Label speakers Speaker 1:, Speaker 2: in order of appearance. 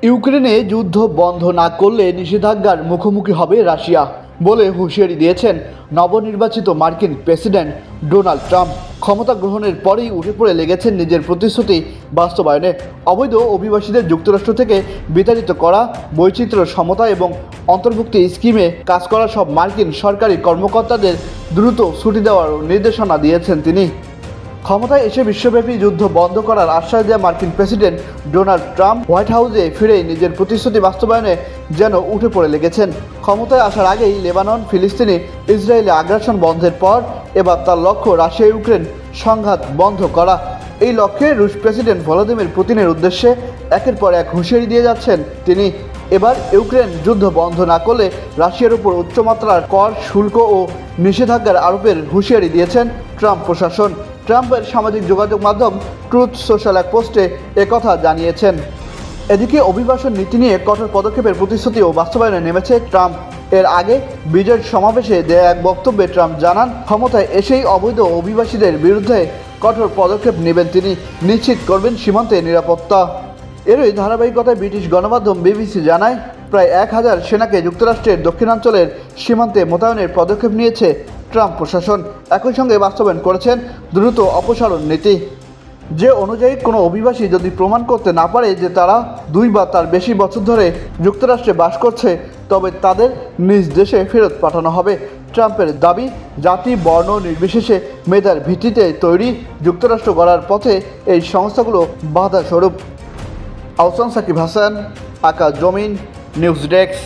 Speaker 1: ইউক্রেনে যুদ্ধ বন্ধ না করলে নিষেধাজ্ঞার মুখোমুখি হবে রাশিয়া বলে হুঁশিয়ারি দিয়েছেন নবনির্বাচিত মার্কিন প্রেসিডেন্ট ডোনাল্ড ট্রাম্প। ক্ষমতা গ্রহণের পরেই উঠে পড়ে লেগেছেন নিজের প্রতিশ্রুতি বাস্তবায়নে। অবৈধ অভিবাসীদের যুক্তরাষ্ট্র থেকে বিতাড়িত করা, বৈচিত্র্য সমতা এবং অন্তর্ভুক্তি স্কিমে কাজ করা সব মার্কিন সরকারি কর্মকর্তাদের দ্রুত ছুটি দেওয়ার নির্দেশনা দিয়েছেন তিনি। ক্ষমতায় এসে বিশ্বব্যাপী যুদ্ধ বন্ধ করার আশ্বাস দেওয়া মার্কিন প্রেসিডেন্ট ডোনাল্ড ট্রাম্প হোয়াইট হাউসে ফিরেই নিজের প্রতিশ্রুতি বাস্তবায়নে যেন উঠে পড়ে লেগেছেন। ক্ষমতায় আসার আগেই লেবানন, ফিলিস্তিনি, ইসরায়েলে আগ্রাসন বন্ধের পর এবার তার লক্ষ্য রাশিয়া ইউক্রেন সংঘাত বন্ধ করা। এই লক্ষ্যে রুশ প্রেসিডেন্ট ভলোদিমির পুতিনের উদ্দেশ্যে একের পর এক হুঁশিয়ারি দিয়ে যাচ্ছেন তিনি। এবার ইউক্রেন যুদ্ধ বন্ধ না করলে রাশিয়ার উপর উচ্চমাত্রার কর, শুল্ক ও নিষেধাজ্ঞার আরোপের হুঁশিয়ারি দিয়েছেন ট্রাম্প প্রশাসন। ট্রাম্পের সামাজিক যোগাযোগ মাধ্যম ট্রুথ সোশ্যাল এক পোস্টে একথা জানিয়েছেন। এদিকে অভিবাসন নীতি নিয়ে কঠোর পদক্ষেপের প্রতিশ্রুতিও বাস্তবায়নে নেমেছে ট্রাম্প। এর আগে বিজয় সমাবেশে দেয়া এক বক্তব্যে ট্রাম্প জানান, ক্ষমতায় এসেই অবৈধ অভিবাসীদের বিরুদ্ধে কঠোর পদক্ষেপ নেবেন তিনি, নিশ্চিত করবেন সীমান্তে নিরাপত্তা। এরই ধারাবাহিকতায় ব্রিটিশ গণমাধ্যম বিবিসি জানায়, প্রায় 1000 সেনাকে যুক্তরাষ্ট্রের দক্ষিণাঞ্চলের সীমান্তে মোতায়েনের পদক্ষেপ নিয়েছে ট্রাম্প প্রশাসন। একই সঙ্গে বাস্তবায়ন করেছেন দ্রুত অপসারণ নীতি, যে অনুযায়ী কোনো অভিবাসী যদি প্রমাণ করতে না পারে যে তারা 2 বা তার বেশি বছর ধরে যুক্তরাষ্ট্রে বাস করছে, তবে তাদের নিজ দেশে ফেরত পাঠানো হবে। ট্রাম্পের দাবি, জাতি বর্ণ নির্বিশেষে মেধার ভিত্তিতে তৈরি যুক্তরাষ্ট্র গড়ার পথে এই সংস্থাগুলো বাধা স্বরূপ। আহসান সাকিব হাসান, আকা জমিন, নিউজ ডেস্ক।